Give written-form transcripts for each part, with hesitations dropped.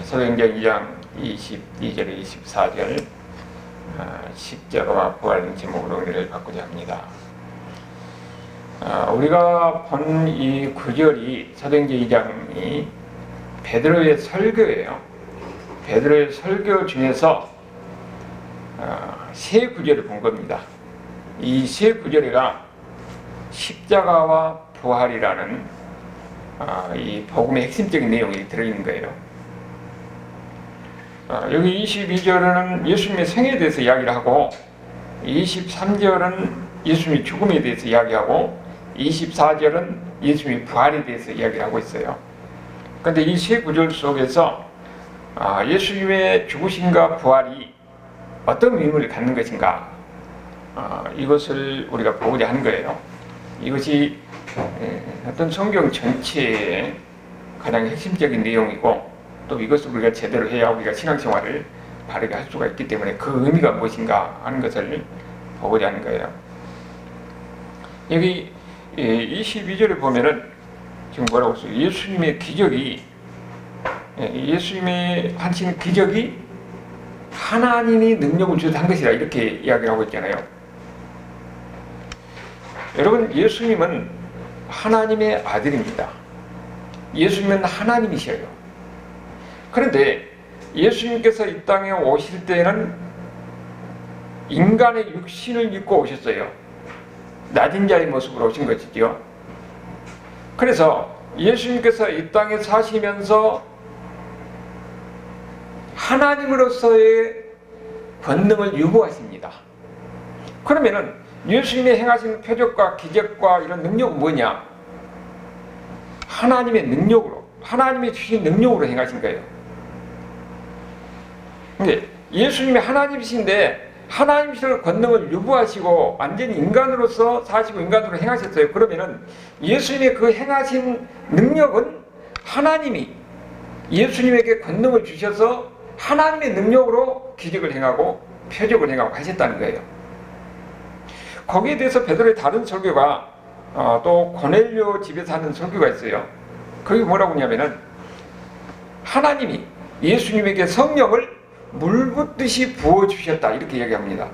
사도행전 2장 22절 24절 십자가와 부활의 제목으로 은혜를 받고자 합니다. 우리가 본 이 구절이 사도행전 2장이 베드로의 설교예요. 베드로의 설교 중에서 세 구절을 본 겁니다. 이 세 구절에가 십자가와 부활이라는 이 복음의 핵심적인 내용이 들어있는 거예요. 여기 22절은 예수님의 생에 대해서 이야기를 하고 23절은 예수님의 죽음에 대해서 이야기하고 24절은 예수님의 부활에 대해서 이야기를 하고 있어요. 그런데 이 세 구절 속에서 예수님의 죽으심과 부활이 어떤 의미를 갖는 것인가, 이것을 우리가 보고자 하는 거예요. 이것이 어떤 성경 전체의 가장 핵심적인 내용이고, 또 이것을 우리가 제대로 해야 우리가 신앙생활을 바르게 할 수가 있기 때문에 그 의미가 무엇인가 하는 것을 보고자 하는 거예요. 여기 22절에 보면은 지금 뭐라고 써요? 예수님의 기적이, 예수님의 하신 기적이 하나님이 능력을 주셔서 한 것이라 이렇게 이야기하고 있잖아요. 여러분, 예수님은 하나님의 아들입니다. 예수님은 하나님이셔요. 그런데 예수님께서 이 땅에 오실 때는 인간의 육신을 입고 오셨어요. 낮은 자의 모습으로 오신 것이죠. 그래서 예수님께서 이 땅에 사시면서 하나님으로서의 권능을 유보하십니다. 그러면은 예수님이 행하신 표적과 기적과 이런 능력은 뭐냐? 하나님의 능력으로, 하나님이 주신 능력으로 행하신 거예요. 근데 예수님이 하나님이신데 하나님이신 권능을 유보하시고 완전히 인간으로서 사시고 인간으로 행하셨어요. 그러면은 예수님의 그 행하신 능력은 하나님이 예수님에게 권능을 주셔서 하나님의 능력으로 기적을 행하고 표적을 행하고 하셨다는 거예요. 거기에 대해서 베드로의 다른 설교가 또 고넬료 집에서 하는 설교가 있어요. 거기 뭐라고 하냐면은 하나님이 예수님에게 성령을 물 붓듯이 부어주셨다 이렇게 얘기합니다.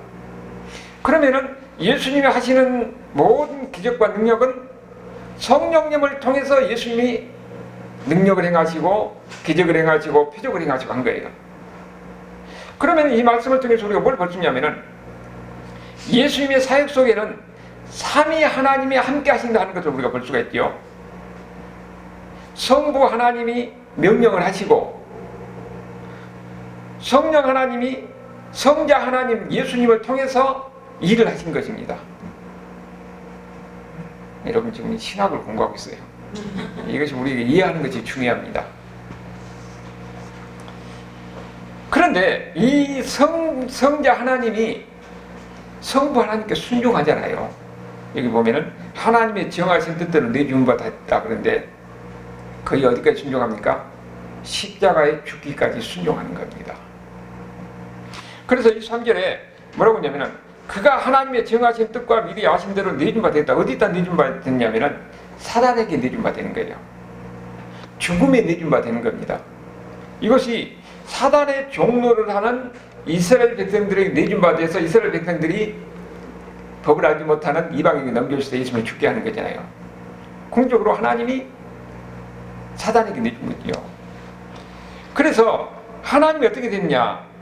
그러면은 예수님이 하시는 모든 기적과 능력은 성령님을 통해서 예수님이 능력을 행하시고 기적을 행하시고 표적을 행하시고 한 거예요. 그러면 이 말씀을 통해서 우리가 뭘 볼 수 있냐면은 예수님의 사역 속에는 삼위 하나님이 함께 하신다는 것을 우리가 볼 수가 있죠. 성부 하나님이 명령을 하시고 성령 하나님이 성자 하나님 예수님을 통해서 일을 하신 것입니다. 여러분 지금 신학을 공부하고 있어요. 이것이 우리에게 이해하는 것이 중요합니다. 그런데 이 성자 하나님이 성부 하나님께 순종하잖아요. 여기 보면은 하나님의 정하신 뜻대로 내주는 바 됐다 그런데 거의 어디까지 순종합니까? 십자가에 죽기까지 순종하는 겁니다. 그래서 이 3절에 뭐라고 했냐면은 그가 하나님의 정하신 뜻과 미리 아신 대로 내준 바 됐다. 어디다 내준 바 됐냐면은 사단에게 내준 바 되는 거예요. 죽음에 내준 바 되는 겁니다. 이것이 사단의 종로를 하는 이스라엘 백성들에게 내준 바 돼서 이스라엘 백성들이 법을 알지 못하는 이방인에게 넘겨주셔서 예수님을 죽게 하는 거잖아요. 공적으로 하나님이 사단에게 내준 거죠. 그래서 하나님이 어떻게 됐냐?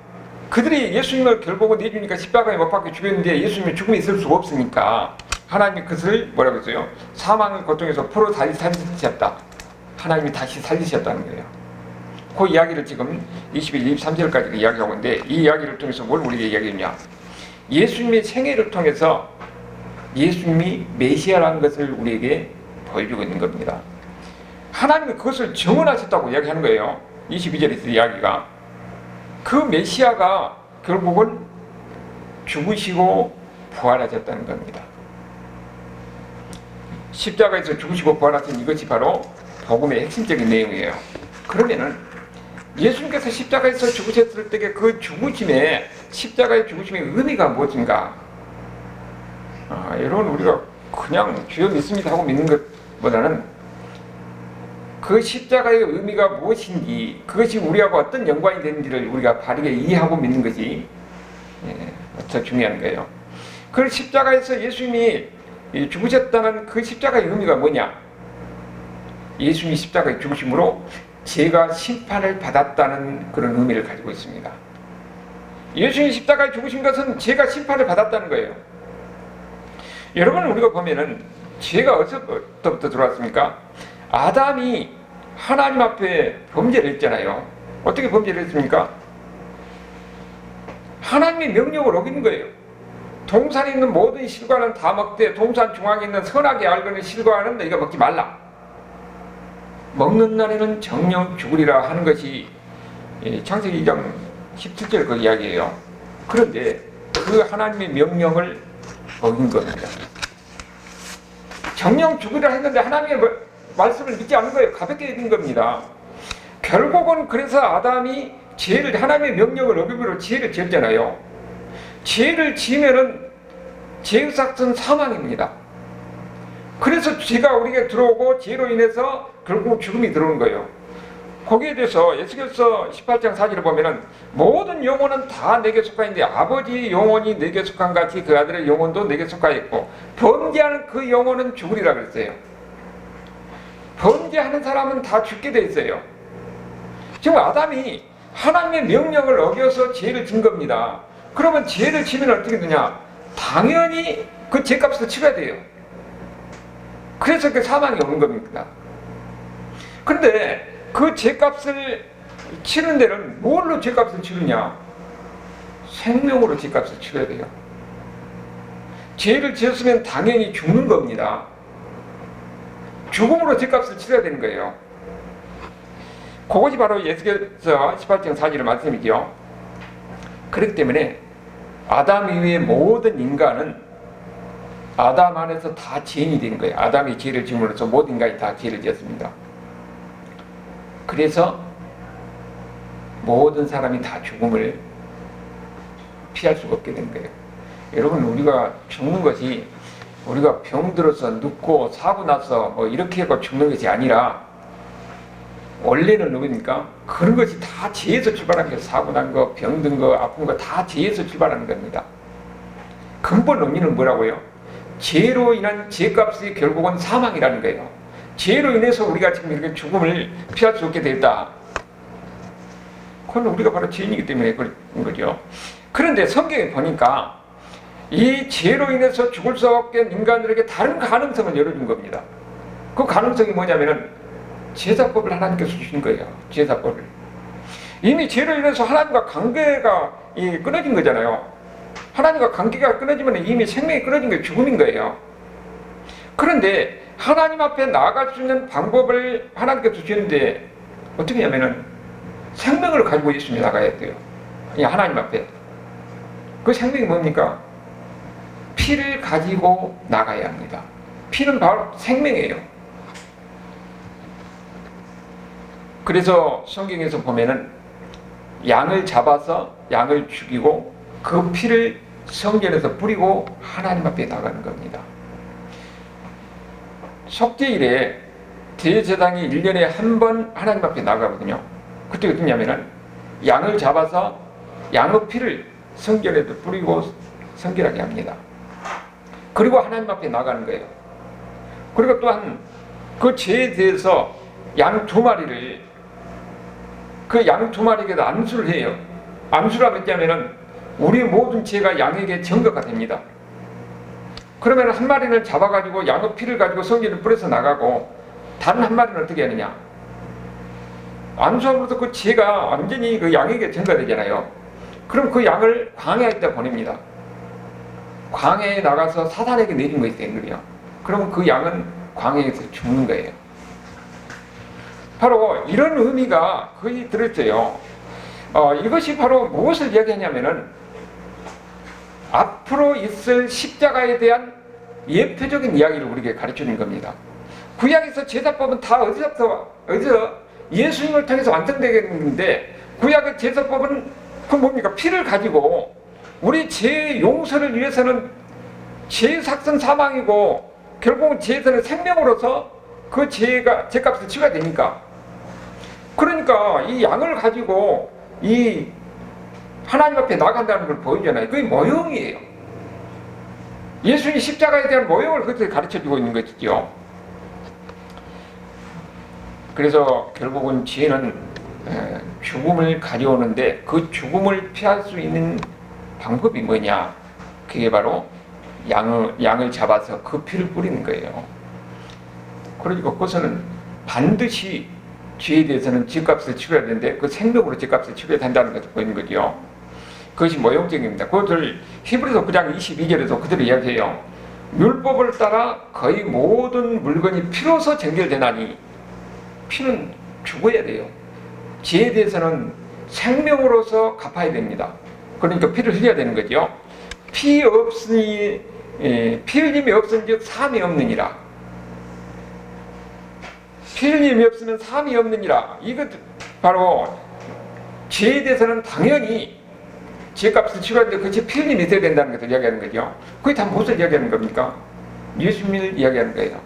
그들이 예수님을 결국은 내주니까 십자가에 못 박혀 죽였는데 예수님의 죽음이 있을 수가 없으니까 하나님이 그것을 뭐라고 했어요? 사망의 고통에서 풀어 다시 살리셨다. 하나님이 다시 살리셨다는 거예요. 그 이야기를 지금 21, 23절까지 이야기하고 있는데 이 이야기를 통해서 뭘 우리에게 이야기했냐? 예수님의 생애를 통해서 예수님이 메시아라는 것을 우리에게 보여주고 있는 겁니다. 하나님이 그것을 증언하셨다고 이야기하는 거예요. 22절에서 이야기가. 그 메시아가 결국은 죽으시고 부활하셨다는 겁니다. 십자가에서 죽으시고 부활하신 이것이 바로 복음의 핵심적인 내용이에요. 그러면은 예수님께서 십자가에서 죽으셨을 때의 그 죽으심에 십자가의 죽으심의 의미가 무엇인가? 여러분 우리가 그냥 주여 믿습니다 하고 믿는 것보다는 그 십자가의 의미가 무엇인지, 그것이 우리하고 어떤 연관이 되는지를 우리가 바르게 이해하고 믿는 것이 더 중요한 거예요. 그 십자가에서 예수님이 죽으셨다는 그 십자가의 의미가 뭐냐? 예수님이 십자가에 죽으심으로 죄가 심판을 받았다는 그런 의미를 가지고 있습니다. 예수님이 십자가에 죽으신 것은 죄가 심판을 받았다는 거예요. 여러분, 우리가 보면은 죄가 어디서부터 들어왔습니까? 아담이 하나님 앞에 범죄를 했잖아요. 어떻게 범죄를 했습니까? 하나님의 명령을 어긴 거예요. 동산에 있는 모든 실과는 다 먹되 동산 중앙에 있는 선악의 알거는 실과는 너희가 먹지 말라. 먹는 날에는 정령 죽으리라 하는 것이 창세기 2장 17절 그 이야기예요. 그런데 그 하나님의 명령을 어긴 겁니다. 정령 죽으리라 했는데 하나님의 말씀을 믿지 않는 거예요. 가볍게 여긴 겁니다. 결국은 그래서 아담이 하나님의 명령을 어김으로 죄를 지었잖아요. 죄를 지으면은 죄의 삭은 사망입니다. 그래서 죄가 우리에게 들어오고 죄로 인해서 결국 죽음이 들어오는 거예요. 거기에 대해서 에스겔서 18장 4절을 보면은 모든 영혼은 다 내게 속하는데 아버지의 영혼이 내게 속한 같이 그 아들의 영혼도 내게 속하였고 범죄하는 그 영혼은 죽으리라 그랬어요. 범죄하는 사람은 다 죽게 돼 있어요. 지금 아담이 하나님의 명령을 어겨서 죄를 진 겁니다. 그러면 죄를 지면 어떻게 되냐? 당연히 그 죄값을 치러야 돼요. 그래서 그 사망이 오는 겁니다. 그런데 그 죄값을 치는 데는 뭘로 죄값을 치르냐? 생명으로 죄값을 치러야 돼요. 죄를 지었으면 당연히 죽는 겁니다. 죽음으로 죄값을 치러야 되는 거예요. 그것이 바로 에스겔서 18장 4절의 말씀이죠. 그렇기 때문에 아담 이후의 모든 인간은 아담 안에서 다 죄인이 된 거예요. 아담이 죄를 지음으로써 모든 인간이 다 죄를 지었습니다. 그래서 모든 사람이 다 죽음을 피할 수가 없게 된 거예요. 여러분, 우리가 죽는 것이 우리가 병들어서 눕고 사고 나서 뭐 이렇게 하고 죽는 것이 아니라 원래는 누구니까 그런 것이 다 죄에서 출발한 거예요. 사고 난 거, 병든 거, 아픈 거 다 죄에서 출발하는 겁니다. 근본 원인은 뭐라고요? 죄로 인한 죄값이 결국은 사망이라는 거예요. 죄로 인해서 우리가 지금 이렇게 죽음을 피할 수 없게 됐다. 그건 우리가 바로 죄인이기 때문에 그런 거죠. 그런데 성경에 보니까 이 죄로 인해서 죽을 수 없게 인간들에게 다른 가능성을 열어준 겁니다. 그 가능성이 뭐냐면은 제사법을 하나님께서 주신 거예요. 제사법을. 이미 죄로 인해서 하나님과 관계가 끊어진 거잖아요. 하나님과 관계가 끊어지면 이미 생명이 끊어진 게 죽음인 거예요. 그런데 하나님 앞에 나아갈 수 있는 방법을 하나님께서 주시는데 어떻게 하냐면은 생명을 가지고 예수님이 나가야 돼요. 하나님 앞에. 그 생명이 뭡니까? 피를 가지고 나가야 합니다. 피는 바로 생명이에요. 그래서 성경에서 보면은 양을 잡아서 양을 죽이고 그 피를 성전에서 뿌리고 하나님 앞에 나가는 겁니다. 속죄일에 대제사장이 1년에 한 번 하나님 앞에 나가거든요. 그때 어떠냐면은 양을 잡아서 양의 피를 성전에도 뿌리고 성결하게 합니다. 그리고 하나님 앞에 나가는 거예요. 그리고 또한 그 죄에 대해서 양 2마리를 그 양 2마리에게도 안수를 해요. 안수를 하면은 우리 모든 죄가 양에게 전가가 됩니다. 그러면 한 마리를 잡아가지고 양의 피를 가지고 성전에 뿌려서 나가고 다른 한 마리는 어떻게 하느냐? 안수함으로써 그 죄가 완전히 그 양에게 전가되잖아요. 그럼 그 양을 광야에다 보냅니다. 광야에 나가서 사단에게 내린 것이 된 거예요. 그럼 그 양은 광야에서 죽는 거예요. 바로 이런 의미가 거의 들었어요. 이것이 바로 무엇을 이야기하냐면은 앞으로 있을 십자가에 대한 예표적인 이야기를 우리에게 가르쳐주는 겁니다. 구약에서 제사법은 다 어디서 예수님을 통해서 완성되겠는데 구약의 제사법은 그 뭡니까? 피를 가지고 우리 죄 용서를 위해서는 죄의 삭은 사망이고 결국은 죄에서는 생명으로서 그 죄값을 치러야 되니까. 그러니까 이 양을 가지고 이 하나님 앞에 나간다는 걸 보이잖아요. 그게 모형이에요. 예수님이 십자가에 대한 모형을 그렇게 가르쳐주고 있는 것이죠. 그래서 결국은 죄는 죽음을 가져오는데 그 죽음을 피할 수 있는 방법이 뭐냐? 그게 바로 양을 잡아서 그 피를 뿌리는 거예요. 그러니까 그것은 반드시 죄에 대해서는 죄값을 치러야 되는데 그 생명으로 죄값을 치러야 된다는 것을 보이는 거죠. 그것이 모형적입니다. 그것을 히브리서 9장 22절에서 그대로 이야기해요. 율법을 따라 거의 모든 물건이 피로서 정결되나니, 피는 죽어야 돼요. 죄에 대해서는 생명으로서 갚아야 됩니다. 그러니까 피를 흘려야 되는 거죠. 피 없으니 피 흘림이 없은즉 삶이 없느니라. 피 흘림이 없으면 삶이 없느니라. 이것 바로 죄에 대해서는 당연히 죄값을 치러야되는데 그것이 피 흘림이 있어야 된다는 것을 이야기하는 거죠. 그게 다 무엇을 이야기하는 겁니까? 예수님을 이야기하는 거예요.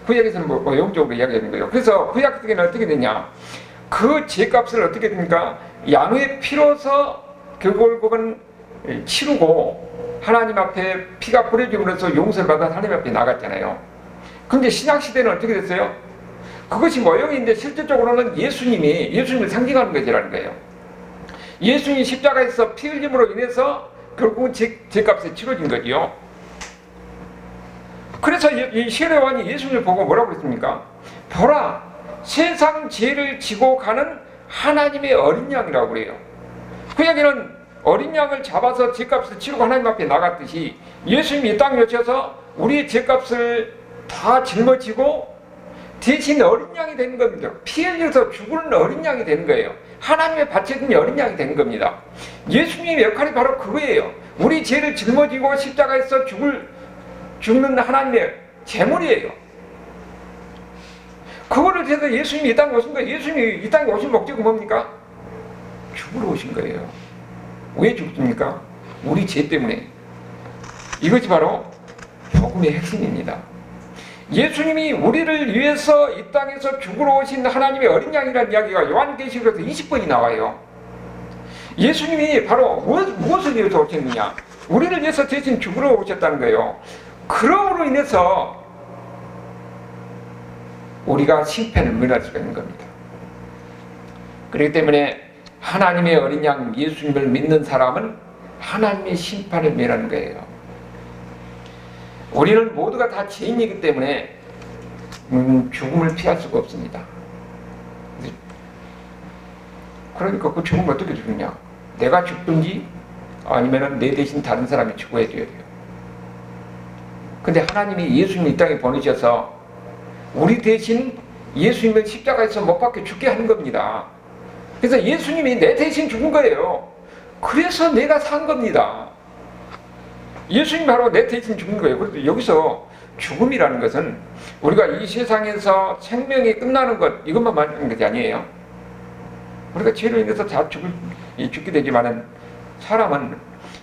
구약에서는 모형적으로 이야기하는 거예요. 그래서 구약 때는 어떻게 되냐? 그 죄값을 어떻게 됩니까? 양의 피로서 결국은 치르고 하나님 앞에 피가 뿌려짐으로써 용서를 받아 하나님 앞에 나갔잖아요. 그런데 신약시대는 어떻게 됐어요? 그것이 모형인데 실질적으로는 예수님을 상징하는 것이라는 거예요. 예수님이 십자가에서 피 흘림으로 인해서 결국은 죄값이 치러진 거지요. 그래서 이 시레완이 예수님을 보고 뭐라고 그랬습니까? 보라, 세상 죄를 지고 가는 하나님의 어린 양이라고 그래요. 그 얘기는 어린 양을 잡아서 죄값을 치르고 하나님 앞에 나갔듯이 예수님이 이 땅에 오셔서 우리의 죄값을 다 짊어지고 대신 어린 양이 되는 겁니다. 피 흘려서 죽는 어린 양이 되는 거예요. 하나님의 바쳐진 어린 양이 되는 겁니다. 예수님의 역할이 바로 그거예요. 우리 죄를 짊어지고 십자가에서 죽는 하나님의 제물이에요. 그거를 해서 예수님이 이 땅에 오신 거예요. 예수님이 이 땅에 오신 목적은 뭡니까? 죽으러 오신 거예요. 왜 죽습니까? 우리 죄 때문에. 이것이 바로 복음의 핵심입니다. 예수님이 우리를 위해서 이 땅에서 죽으러 오신 하나님의 어린 양이라는 이야기가 요한계시록에서 20번이 나와요. 예수님이 바로 무엇을 위해서 오셨느냐? 우리를 위해서 대신 죽으러 오셨다는 거예요. 그럼으로 인해서 우리가 심판을 면할 수가 있는 겁니다. 그렇기 때문에 하나님의 어린 양 예수님을 믿는 사람은 하나님의 심판을 면하는 거예요. 우리는 모두가 다 죄인이기 때문에 죽음을 피할 수가 없습니다. 그러니까 그 죽음을 어떻게 죽느냐? 내가 죽든지 아니면 내 대신 다른 사람이 죽어야 돼요. 근데 하나님이 예수님을 이 땅에 보내셔서 우리 대신 예수님을 십자가에서 못 박혀 죽게 하는 겁니다. 그래서 예수님이 내 대신 죽은 거예요. 그래서 내가 산 겁니다. 예수님이 바로 내 대신 죽은 거예요. 그래서 여기서 죽음이라는 것은 우리가 이 세상에서 생명이 끝나는 것, 이것만 말하는 것이 아니에요. 우리가 죄로 인해서 다 죽게 되지만은 사람은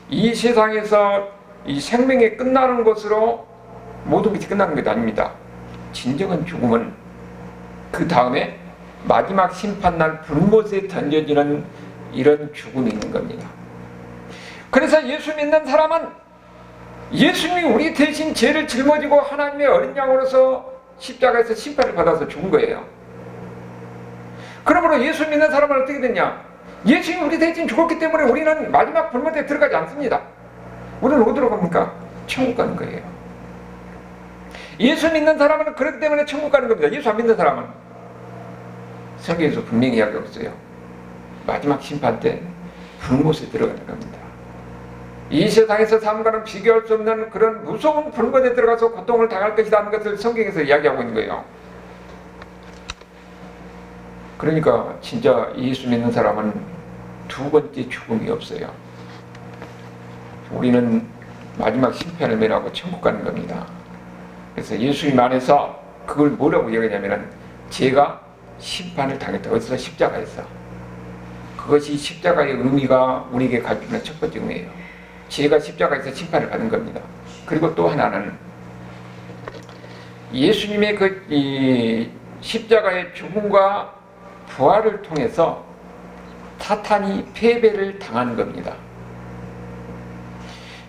이 세상에서 이 생명이 끝나는 것으로 모든 것이 끝나는 것이 아닙니다. 진정한 죽음은 그 다음에 마지막 심판날 불못에 던져지는 이런 죽음이 있는 겁니다. 그래서 예수 믿는 사람은 예수님이 우리 대신 죄를 짊어지고 하나님의 어린 양으로서 십자가에서 심판을 받아서 죽은 거예요. 그러므로 예수 믿는 사람은 어떻게 됐냐? 예수님이 우리 대신 죽었기 때문에 우리는 마지막 불못에 들어가지 않습니다. 우리는 어디로 갑니까? 천국 가는 거예요. 예수 믿는 사람은 그렇기 때문에 천국 가는 겁니다. 예수 안 믿는 사람은 성경에서 분명히 이야기하고 있어요. 마지막 심판 때 불못에 들어가는 겁니다. 이 세상에서 삶과는 비교할 수 없는 그런 무서운 불못에 들어가서 고통을 당할 것이다 하는 것을 성경에서 이야기하고 있는 거예요. 그러니까 진짜 예수 믿는 사람은 두 번째 죽음이 없어요. 우리는 마지막 심판을 면하고 천국 가는 겁니다. 그래서 예수님 안에서 그걸 뭐라고 이야기하냐면은 제가 심판을 당했다. 어디서? 십자가에서. 그것이 십자가의 의미가 우리에게 가지고 있는 첫 번째 의미예요. 제가 십자가에서 심판을 받은 겁니다. 그리고 또 하나는 예수님의 이 십자가의 죽음과 부활을 통해서 사탄이 패배를 당하는 겁니다.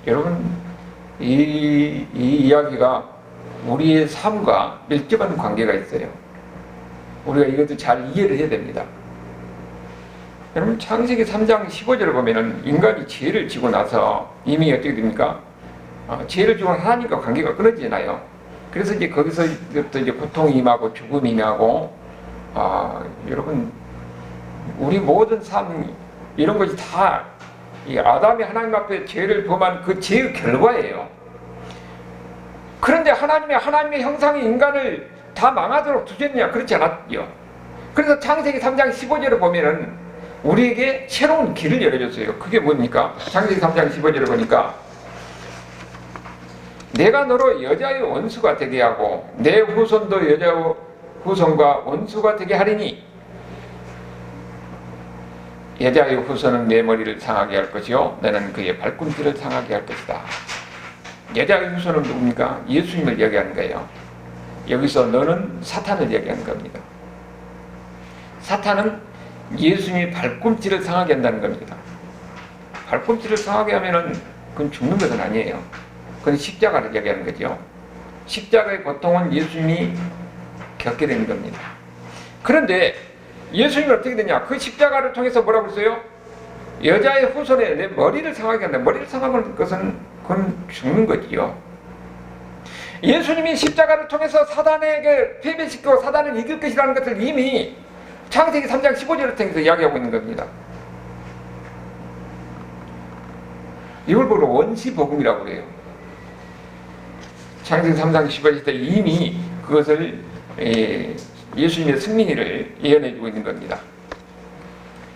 여러분, 이 이야기가 우리의 삶과 밀접한 관계가 있어요. 우리가 이것도 잘 이해를 해야 됩니다. 여러분, 창세기 3장 15절을 보면은 인간이 죄를 지고 나서 이미 어떻게 됩니까? 죄를 지고 하나님과 관계가 끊어지잖아요. 그래서 이제 거기서부터 이제 고통이 임하고 죽음이 임하고, 여러분, 우리 모든 삶, 이런 것이 다 이 아담이 하나님 앞에 죄를 범한 그 죄의 결과예요. 그런데 하나님의 형상의 인간을 다 망하도록 두셨냐? 그렇지 않았죠. 그래서 창세기 3장 15절을 보면은 우리에게 새로운 길을 열어줬어요. 그게 뭡니까? 창세기 3장 15절을 보니까 내가 너로 여자의 원수가 되게 하고 내 후손도 여자의 후손과 원수가 되게 하리니 여자의 후손은 내 머리를 상하게 할 것이요 너는 그의 발꿈치를 상하게 할 것이다. 여자의 후손은 누굽니까? 예수님을 얘기하는 거예요. 여기서 너는 사탄을 얘기하는 겁니다. 사탄은 예수님의 발꿈치를 상하게 한다는 겁니다. 발꿈치를 상하게 하면은 그건 죽는 것은 아니에요. 그건 십자가를 얘기하는 거죠. 십자가의 고통은 예수님이 겪게 되는 겁니다. 그런데 예수님은 어떻게 되냐? 그 십자가를 통해서 뭐라고 했어요? 여자의 후손에 내 머리를 상하게 한다. 머리를 상하는 것은 그건 죽는 거지요. 예수님이 십자가를 통해서 사단에게 패배시키고 사단을 이길 것이라는 것을 이미 창세기 3장 15절을 통해서 이야기하고 있는 겁니다. 이걸 보고 원시복음이라고 해요. 창세기 3장 15절 때 이미 그것을 예수님의 승리를 예언해주고 있는 겁니다.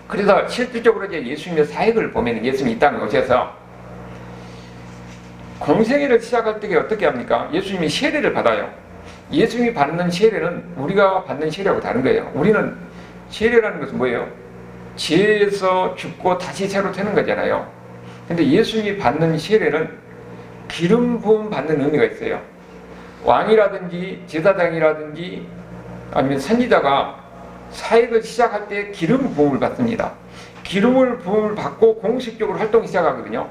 그래서 실질적으로 이제 예수님의 사역을 보면 예수님이 이 땅에 오셔서 공생애를 시작할 때 어떻게 합니까? 예수님이 세례를 받아요. 예수님이 받는 세례는 우리가 받는 세례하고 다른 거예요. 우리는 세례라는 것은 뭐예요? 죄에서 죽고 다시 새로 되는 거잖아요. 근데 예수님이 받는 세례는 기름 부음 받는 의미가 있어요. 왕이라든지 제사장이라든지 아니면 선지자가 사역을 시작할 때 기름 부음을 받습니다. 기름을 부음을 받고 공식적으로 활동을 시작하거든요.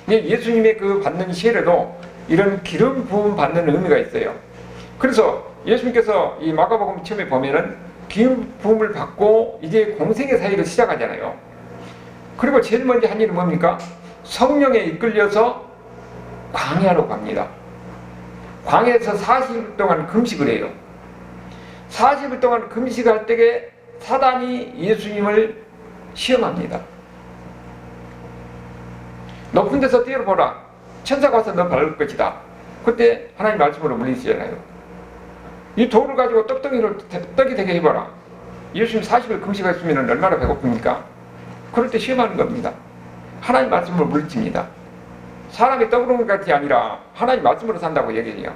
예수님의 그 받는 세례도 이런 기름 부음 받는 의미가 있어요. 그래서 예수님께서 이 마가복음 처음에 보면은 기름 부음을 받고 이제 공생의 사역을 시작하잖아요. 그리고 제일 먼저 한 일은 뭡니까? 성령에 이끌려서 광야로 갑니다. 광야에서 40일 동안 금식을 해요. 40일 동안 금식할 때에 사단이 예수님을 시험합니다. 높은 데서 뛰어보라. 천사가 와서 너 밟을 것이다. 그때 하나님 말씀으로 물리시잖아요. 이 돌을 가지고 떡이 되게 해봐라. 예수님 40일 금식했으면 얼마나 배고픕니까? 그럴 때 시험하는 겁니다. 하나님 말씀으로 물리칩니다. 사람이 떡으로 것이 아니라 하나님 말씀으로 산다고 얘기해요.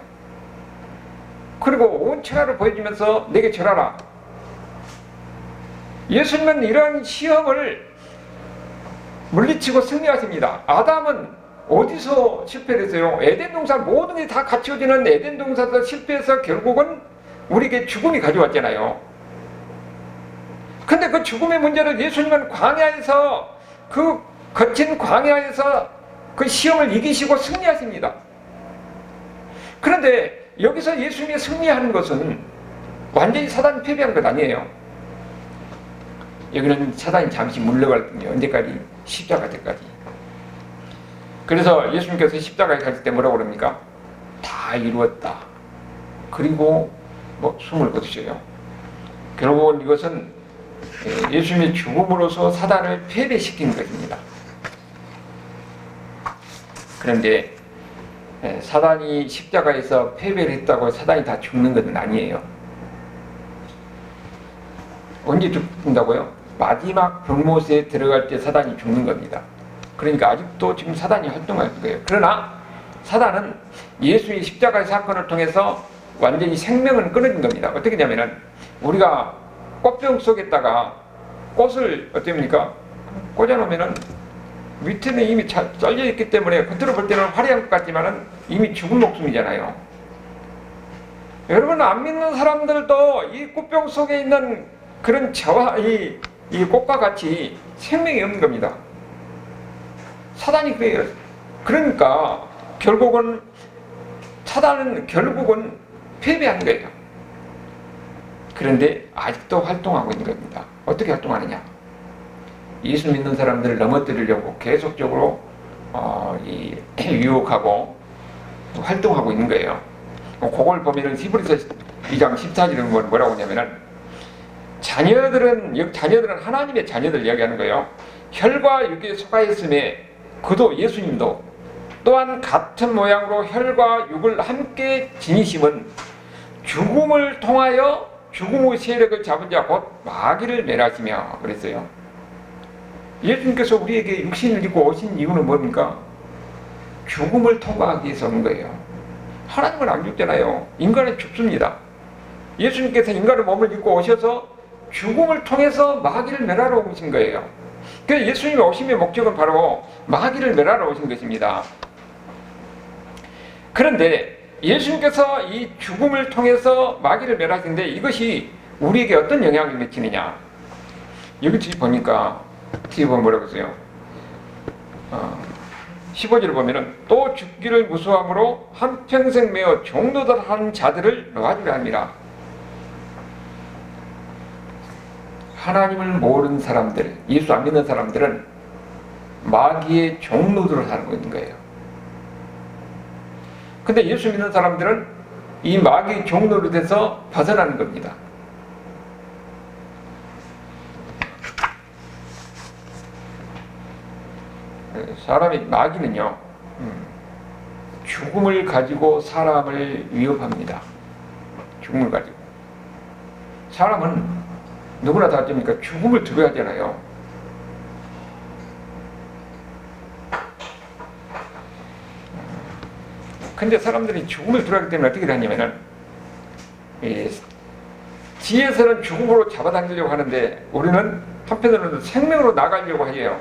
그리고 온 천하를 보여주면서 내게 절하라. 예수님은 이런 시험을 물리치고 승리하십니다. 아담은 어디서 실패를 했어요? 에덴 동산 모든 게 다 갖춰지는 에덴 동산에서 실패해서 결국은 우리에게 죽음이 가져왔잖아요. 근데 그 죽음의 문제를 예수님은 광야에서 그 거친 광야에서 그 시험을 이기시고 승리하십니다. 그런데 여기서 예수님이 승리하는 것은 완전히 사단이 패배한 것 아니에요. 여기는 사단이 잠시 물러갈 뿐이에요. 언제까지? 십자가 때까지. 그래서 예수님께서 십자가에 가실 때 뭐라고 그럽니까? 다 이루었다. 그리고 숨을 거두셔요. 결국은 이것은 예수님의 죽음으로서 사단을 패배시킨 것입니다. 그런데 사단이 십자가에서 패배를 했다고 사단이 다 죽는 것은 아니에요. 언제 죽는다고요? 마지막 불못에 들어갈 때 사단이 죽는 겁니다. 그러니까 아직도 지금 사단이 활동할 거예요. 그러나 사단은 예수의 십자가의 사건을 통해서 완전히 생명은 끊어진 겁니다. 어떻게 되냐면은 우리가 꽃병 속에다가 꽃을 어떻습니까? 꽂아놓으면은 밑에는 이미 잘려 있기 때문에 겉으로 볼 때는 화려한 것 같지만은 이미 죽은 목숨이잖아요. 여러분, 안 믿는 사람들도 이 꽃병 속에 있는 그런 저와 이 꽃과 같이 생명이 없는 겁니다. 사단이 그래요. 그러니까 결국은 사단은 결국은 패배한 거예요. 그런데 아직도 활동하고 있는 겁니다. 어떻게 활동하느냐? 예수 믿는 사람들을 넘어뜨리려고 계속적으로 유혹하고 활동하고 있는 거예요. 그걸 보면은 히브리서 2장 14절은 뭐라고 하냐면은 자녀들은 하나님의 자녀들 이야기하는 거예요. 혈과 육에 속하 있음에 그도 예수님도 또한 같은 모양으로 혈과 육을 함께 지니심은 죽음을 통하여 죽음의 세력을 잡은 자 곧 마귀를 멸하시며 그랬어요. 예수님께서 우리에게 육신을 입고 오신 이유는 뭡니까? 죽음을 통과하기 위해서 온 거예요. 하나님은 안 죽잖아요. 인간은 죽습니다. 예수님께서 인간의 몸을 입고 오셔서 죽음을 통해서 마귀를 멸하러 오신 거예요. 그래서 예수님의 오심의 목적은 바로 마귀를 멸하러 오신 것입니다. 그런데 예수님께서 이 죽음을 통해서 마귀를 멸하시는데 이것이 우리에게 어떤 영향을 미치느냐? 여기 보니까 뒤에 보면 뭐라고 써요? 15절을 보면은 또 죽기를 무서워함으로 한평생 매어 종노릇하는 자들을 놓아주려 합니다. 하나님을 모르는 사람들, 예수 안 믿는 사람들은 마귀의 종노릇을 하고 있는 거예요. 근데 예수 믿는 사람들은 이 마귀의 종노릇에서 벗어나는 겁니다. 사람이 마귀는요 죽음을 가지고 사람을 위협합니다. 죽음을 가지고 사람은 누구나 다 어쩝니까? 죽음을 두려워하잖아요. 근데 사람들이 죽음을 두려워하기 때문에 어떻게 되냐면은 지혜서는 죽음으로 잡아당기려고 하는데 우리는 한편으로는 생명으로 나가려고 해요.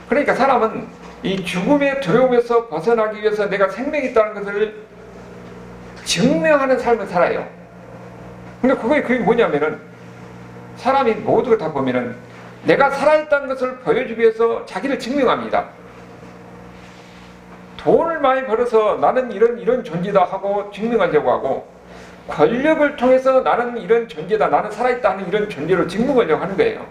그러니까 사람은 이 죽음의 두려움에서 벗어나기 위해서 내가 생명이 있다는 것을 증명하는 삶을 살아요. 근데 그게 뭐냐면은 사람이 모두가 다 보면은 내가 살아있다는 것을 보여주기 위해서 자기를 증명합니다. 돈을 많이 벌어서 나는 이런 존재다 하고 증명하려고 하고 권력을 통해서 나는 이런 존재다, 나는 살아있다 하는 이런 존재로 증명하려고 하는 거예요.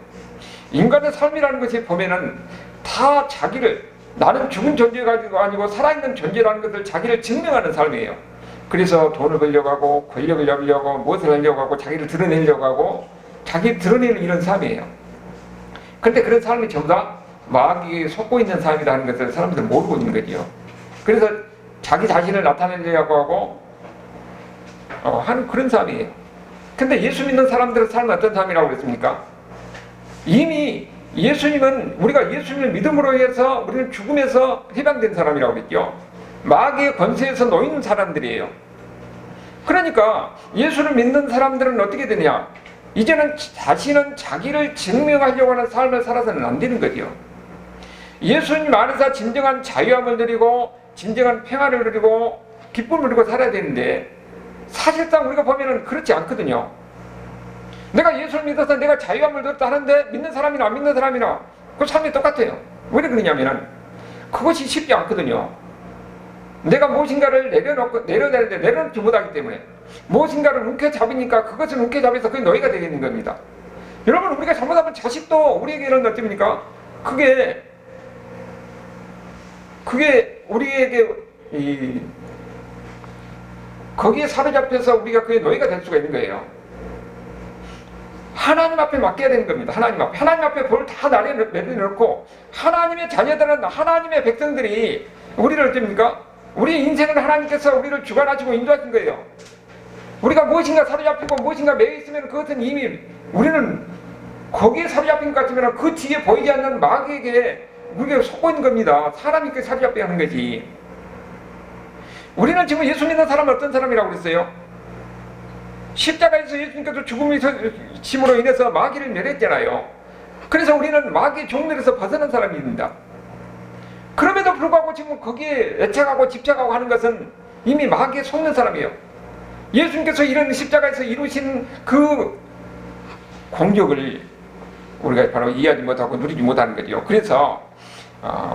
인간의 삶이라는 것이 보면은 다 자기를 나는 죽은 존재가 아니고 살아있는 존재라는 것을 자기를 증명하는 삶이에요. 그래서 돈을 벌려고 하고 권력을 잡으려고 하고 무엇을 하려고 하고 자기를 드러내려고 하고 자기 드러내는 이런 삶이에요. 그런데 그런 삶이 전부 다 마귀에 속고 있는 삶이라는 것을 사람들은 모르고 있는 거지요. 그래서 자기 자신을 나타내려고 하고 하는 그런 삶이에요. 근데 예수 믿는 사람들의 삶은 어떤 삶이라고 그랬습니까? 이미 예수님은 우리가 예수님을 믿음으로 해서 우리는 죽음에서 해방된 사람이라고 그랬죠. 마귀의 권세에서 놓인 사람들이에요. 그러니까 예수를 믿는 사람들은 어떻게 되냐? 이제는 자신은 자기를 증명하려고 하는 삶을 살아서는 안 되는 거죠. 예수님 안에서 진정한 자유함을 누리고 진정한 평화를 누리고 기쁨을 누리고 살아야 되는데 사실상 우리가 보면은 그렇지 않거든요. 내가 예수를 믿어서 내가 자유함을 누렸다 하는데 믿는 사람이나 안 믿는 사람이나 그 삶이 똑같아요. 왜 그러냐면은 그것이 쉽지 않거든요. 내가 무엇인가를 내려야 되는데 내려놓지 못하기 때문에 무엇인가를 움켜잡으니까 그것을 움켜잡아서 그게 노예가 되겠는 겁니다. 여러분, 우리가 잘못하면 자식도 우리에게는 어떻습니까? 그게 우리에게 거기에 사로잡혀서 우리가 그게 노예가 될 수가 있는 거예요. 하나님 앞에 맡겨야 되는 겁니다. 하나님 앞에 볼을 다 내려놓고 하나님의 자녀들은 하나님의 백성들이 우리를 어떻습니까? 우리의 인생을 하나님께서 우리를 주관하시고 인도하신 거예요. 우리가 무엇인가 사로잡히고 무엇인가 매여 있으면 그것은 이미 우리는 거기에 사로잡힌 것 같으면 그 뒤에 보이지 않는 마귀에게 우리가 속고 있는 겁니다. 사람이 그 사로잡혀야 하는 거지. 우리는 지금 예수 믿는 사람은 어떤 사람이라고 그랬어요? 십자가에서 예수님께서 죽음으로 인해서 마귀를 멸했잖아요. 그래서 우리는 마귀의 종들에서 벗어난 사람입니다. 그럼에도 불구하고 지금 거기에 애착하고 집착하고 하는 것은 이미 마귀에 속는 사람이에요. 예수님께서 이런 십자가에서 이루신 그 공적을 우리가 바로 이해하지 못하고 누리지 못하는 거죠. 그래서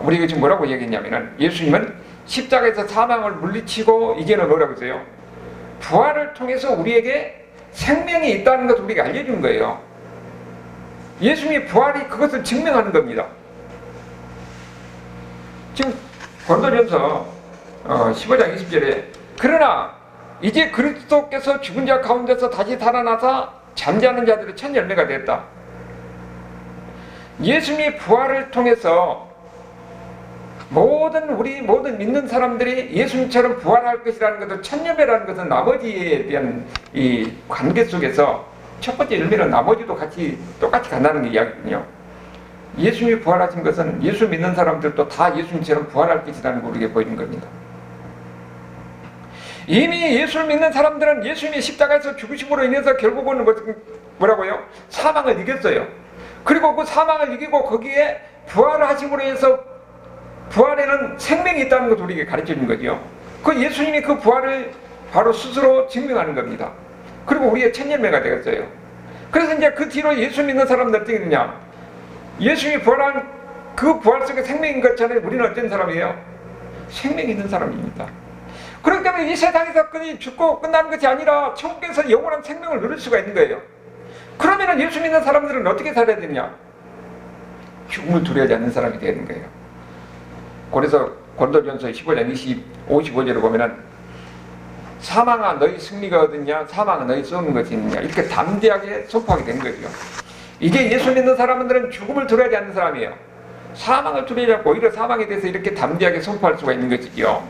우리가 지금 뭐라고 얘기했냐면은, 예수님은 십자가에서 사망을 물리치고 이제는 뭐라고 했어요? 부활을 통해서 우리에게 생명이 있다는 것을 우리가 알려준 거예요. 예수님의 부활이 그것을 증명하는 겁니다. 지금 고린도전서 15장 20절에 그러나 이제 그리스도께서 죽은 자 가운데서 다시 살아나사 잠자는 자들의 첫 열매가 됐다. 예수님의 부활을 통해서 모든 믿는 사람들이 예수님처럼 부활할 것이라는 것을, 첫 열매라는 것은 나머지에 대한 이 관계 속에서 첫 번째 열매는 나머지도 똑같이 간다는 게 이야기거든요. 예수님이 부활하신 것은 예수 믿는 사람들도 다 예수님처럼 부활할 것이라는 걸 우리에게 보이는 겁니다. 이미 예수를 믿는 사람들은 예수님이 십자가에서 죽으심으로 인해서 결국은 뭐라고요? 사망을 이겼어요. 그리고 그 사망을 이기고 거기에 부활을 하심으로 해서 부활에는 생명이 있다는 것을 우리에게 가르쳐 준 거죠. 그 예수님이 그 부활을 바로 스스로 증명하는 겁니다. 그리고 우리의 첫 열매가 되었어요. 그래서 이제 그 뒤로 예수 믿는 사람들 어떻게 되냐? 예수님이 부활한 그 부활 속에 생명인 것처럼 우리는 어떤 사람이에요? 생명이 있는 사람입니다. 그렇기 때문에 이 세상에서 그냥 죽고 끝나는 것이 아니라 천국에서 영원한 생명을 누릴 수가 있는 거예요. 그러면 예수 믿는 사람들은 어떻게 살아야 되냐? 죽음을 두려워하지 않는 사람이 되는 거예요. 그래서 고린도전서 15장 55절에 보면은 사망아 너희 승리가 어딨냐? 사망아 너희 쏘는 것이 있느냐? 이렇게 담대하게 선포하게 된 거죠. 이제 예수 믿는 사람들은 죽음을 두려워하지 않는 사람이에요. 사망을 두려워하지 않고 오히려 사망에 대해서 이렇게 담대하게 선포할 수가 있는 것이죠.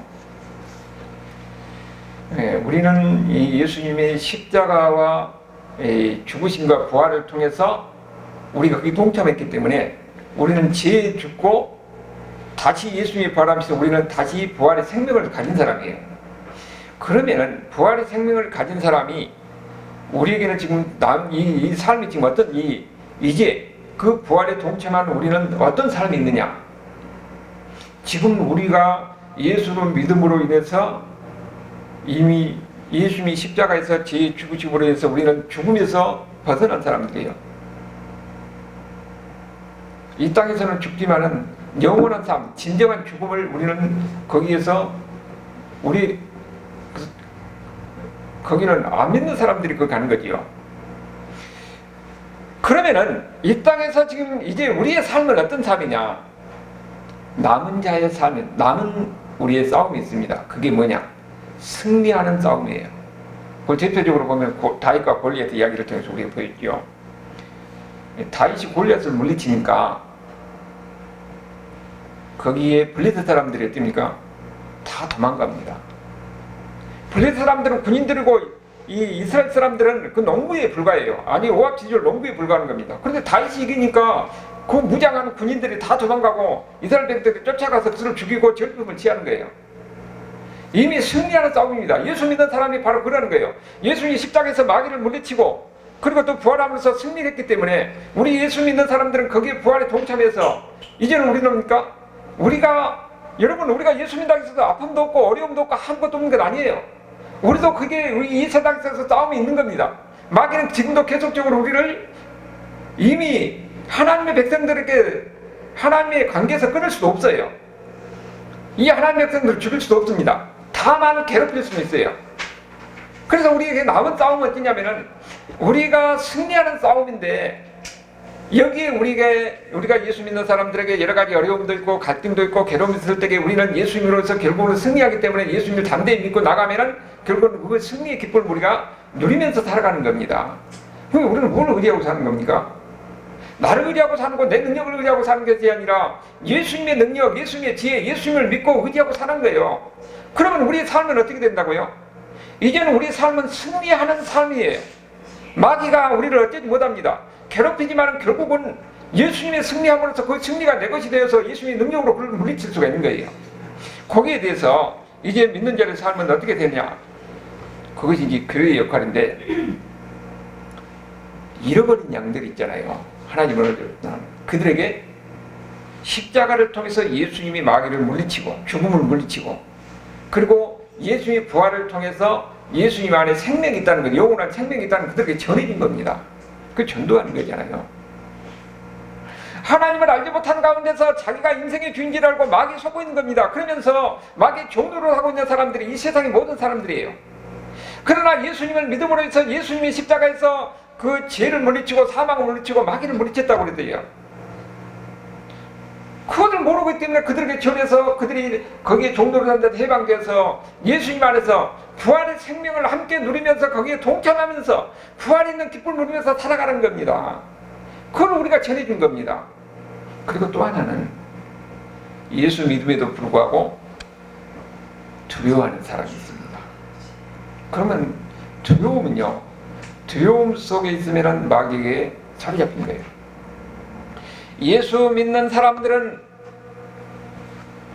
우리는 이 예수님의 십자가와 죽으심과 부활을 통해서 우리가 거기 동참했기 때문에 우리는 죄에 죽고 다시 예수님이 부활하면서 우리는 다시 부활의 생명을 가진 사람이에요. 그러면은 부활의 생명을 가진 사람이 우리에게는 지금 이 삶이 지금 어떤 이제 그 부활에 동참하는 우리는 어떤 삶이 있느냐? 지금 우리가 예수를 믿음으로 인해서 이미 예수님이 십자가에서 제 죽으심으로 해서 우리는 죽음에서 벗어난 사람들이에요. 이 땅에서는 죽지만은 영원한 삶, 진정한 죽음을 우리는 거기에서 거기는 안 믿는 사람들이 그 가는 거지요. 그러면은 이 땅에서 지금 이제 우리의 삶은 어떤 삶이냐? 남은 자의 삶은, 남은 우리의 싸움이 있습니다. 그게 뭐냐? 승리하는 싸움이에요. 그걸 대표적으로 보면 다윗과 골리앗 이야기를 통해서 우리가 보였죠. 다윗이 골리앗을 물리치니까 거기에 블레셋 사람들이 어떻습니까? 다 도망갑니다. 블레셋 사람들은 군인들이고 이 이스라엘 사람들은 그 농부에 불과해요. 아니 오합지졸 농부에 불과한 겁니다. 그런데 다윗이 이기니까 그 무장한 군인들이 다 도망가고 이스라엘 백성들이 쫓아가서 그를 죽이고 절품을 취하는 거예요. 이미 승리하는 싸움입니다. 예수 믿는 사람이 바로 그러는 거예요. 예수님이 십자가에서 마귀를 물리치고 그리고 또 부활함으로써 승리했기 때문에 우리 예수 믿는 사람들은 거기에 부활에 동참해서 이제는 우리는 뭡니까? 여러분 우리가 예수 믿는다고 해서 아픔도 없고 어려움도 없고 아무것도 없는 것 아니에요. 우리도 그게 우리 이 세상에서 싸움이 있는 겁니다. 마귀는 지금도 계속적으로 우리를 이미 하나님의 백성들에게 하나님의 관계에서 끊을 수도 없어요. 이 하나님의 백성들을 죽일 수도 없습니다. 다만 괴롭힐 수는 있어요. 그래서 우리에게 남은 싸움은 어떠냐면은 우리가 승리하는 싸움인데 여기에 우리가 예수 믿는 사람들에게 여러 가지 어려움도 있고 갈등도 있고 괴로움이 있을 때에 우리는 예수님으로서 결국은 승리하기 때문에 예수님을 담대히 믿고 나가면은 결국은 그 승리의 기쁨을 우리가 누리면서 살아가는 겁니다. 그럼 우리는 뭘 의지하고 사는 겁니까? 나를 의지하고 사는 거, 내 능력을 의지하고 사는 것이 아니라 예수님의 능력, 예수님의 지혜, 예수님을 믿고 의지하고 사는 거예요. 그러면 우리의 삶은 어떻게 된다고요? 이제는 우리의 삶은 승리하는 삶이에요. 마귀가 우리를 어쩌지 못합니다. 괴롭히지만 결국은 예수님의 승리함으로써 그 승리가 내 것이 되어서 예수님의 능력으로 그를 물리칠 수가 있는 거예요. 거기에 대해서 이제 믿는 자의 삶은 어떻게 되냐? 그것이 이제 교회의 역할인데 잃어버린 양들이 있잖아요. 하나님을 그들에게 십자가를 통해서 예수님이 마귀를 물리치고 죽음을 물리치고 그리고 예수님의 부활을 통해서 예수님 안에 생명이 있다는 것, 영원한 생명이 있다는 것 그들에게 전해진 겁니다. 그 전도하는 거잖아요. 하나님을 알지 못한 가운데서 자기가 인생의 주인지를 알고 마귀에 속고 있는 겁니다. 그러면서 마귀의 종노릇을 하고 있는 사람들이 이 세상의 모든 사람들이에요. 그러나 예수님을 믿음으로 해서 예수님이 십자가에서 그 죄를 물리치고 사망을 물리치고 마귀를 물리쳤다고 그랬더요. 그것을 모르기 때문에 그들에게 전해서 그들이 거기에 종노릇 하는 데 해방되어서 예수님 안에서 부활의 생명을 함께 누리면서 거기에 동참하면서 부활에 있는 기쁨을 누리면서 살아가는 겁니다. 그걸 우리가 전해준 겁니다. 그리고 또 하나는 예수 믿음에도 불구하고 두려워하는 사람이 있습니다. 그러면 두려움은요, 두려움 속에 있으면 마귀에게 사로잡힌 거예요. 예수 믿는 사람들은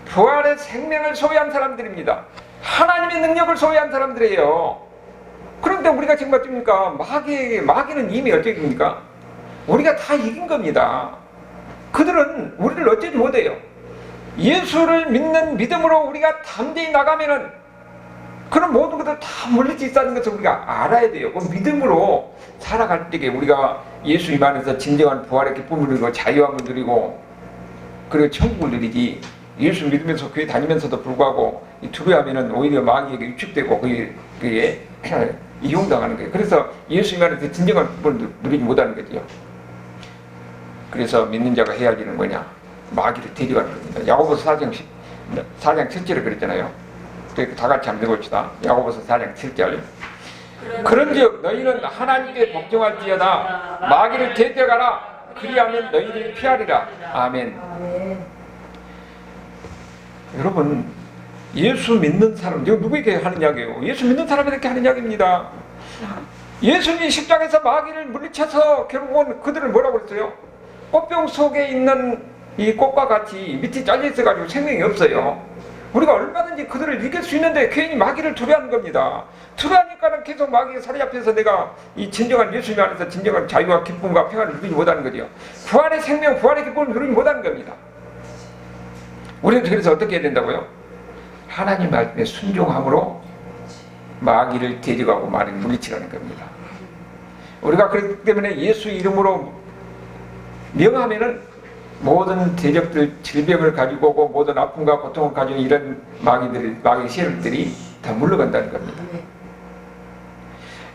부활의 생명을 소유한 사람들입니다. 하나님의 능력을 소유한 사람들이에요. 그런데 우리가 지금 어떻습니까? 마귀는 이미 어떻게 됩니까? 우리가 다 이긴 겁니다. 그들은 우리를 어쩌지 못해요. 예수를 믿는 믿음으로 우리가 담대히 나가면은 그런 모든 것들 다 물리칠 수 있다는 것을 우리가 알아야 돼요. 그 믿음으로 살아갈 때에 우리가 예수님 안에서 진정한 부활의 기쁨을 누리고 자유함을 누리고 그리고 천국을 누리지, 예수 믿으면서 교회 다니면서도 불구하고 두려워하면은 오히려 마귀에게 위축되고 그게 이용당하는 거예요. 그래서 예수님 안에서 진정한 기쁨을 누리지 못하는 거죠. 그래서 믿는 자가 해야 할 일은 뭐냐? 마귀를 데려가는 겁니다. 야고보서 4장 7절에 그랬잖아요. 다 같이 한번 읽어봅시다. 야고보서 4장 7절. 그런즉 너희는 하나님께 복종할지어다 마귀를 데려가라. 그리하면 너희를 피하리라. 아멘. 여러분, 예수 믿는 사람, 이거 누구에게 하는 이야기예요? 예수 믿는 사람에게 하는 이야기입니다. 예수님이 십자가에서 마귀를 물리쳐서 결국은 그들을 뭐라고 그랬어요? 꽃병 속에 있는 이 꽃과 같이 밑이 잘려 있어가지고 생명이 없어요. 우리가 얼마든지 그들을 이길 수 있는데 괜히 마귀를 두려워하는 겁니다. 두려워하니까는 계속 마귀에 사로잡혀서 내가 이 진정한 예수님 안에서 진정한 자유와 기쁨과 평안을 누리지 못하는 거죠. 부활의 생명, 부활의 기쁨을 누리지 못하는 겁니다. 우리는 그래서 어떻게 해야 된다고요? 하나님 말씀에 순종함으로 마귀를 데려가고 마귀를 물리치라는 겁니다. 우리가 그렇기 때문에 예수 이름으로 명하면은 모든 대적들, 질병을 가지고 오고 모든 아픔과 고통을 가지고 이런 마귀 세력들이 다 물러간다는 겁니다.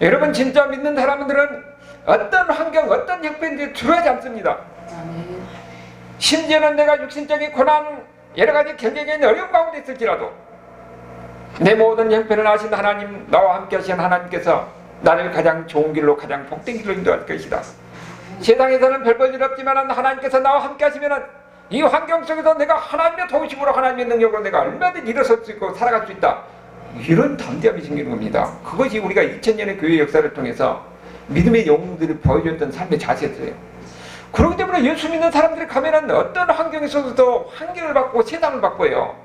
여러분, 진짜 믿는 사람들은 어떤 환경, 어떤 형편인지 두려워하지 않습니다. 심지어는 내가 육신적인 고난, 여러 가지 경쟁적인 어려운 가운데 있을지라도 내 모든 형편을 아신 하나님, 나와 함께 하신 하나님께서 나를 가장 좋은 길로, 가장 복된 길로 인도할 것이다. 세상에서는 별 볼 일 없지만 하나님께서 나와 함께 하시면 이 환경 속에서 내가 하나님의 도우심으로 하나님의 능력으로 내가 얼마든지 일어설 수 있고 살아갈 수 있다. 이런 담대함이 생기는 겁니다. 그것이 우리가 2000년의 교회 역사를 통해서 믿음의 영웅들이 보여줬던 삶의 자세였어요. 그렇기 때문에 예수 믿는 사람들이 가면은 어떤 환경 속에서도 환경을 바꾸고 세상을 바꿔요.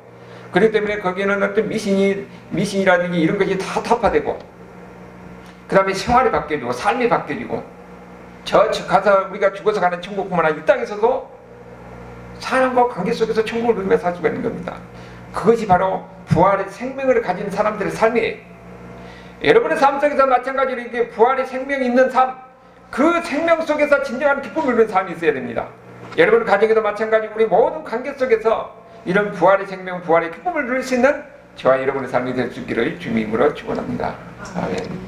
그렇기 때문에 거기에는 어떤 미신이라든지 이런 것이 다 타파되고, 그 다음에 생활이 바뀌어지고 삶이 바뀌어지고, 저 가서 우리가 죽어서 가는 천국뿐만 아니라 이 땅에서도 사람과 관계 속에서 천국을 누리며 살 수가 있는 겁니다. 그것이 바로 부활의 생명을 가진 사람들의 삶이에요. 여러분의 삶 속에서 마찬가지로 이게 부활의 생명이 있는 삶, 그 생명 속에서 진정한 기쁨을 누리는 삶이 있어야 됩니다. 여러분 가정에도 마찬가지고 우리 모든 관계 속에서 이런 부활의 생명, 부활의 기쁨을 누릴 수 있는 저와 여러분의 삶이 될 수 있기를 주님으로 축원합니다. 아멘.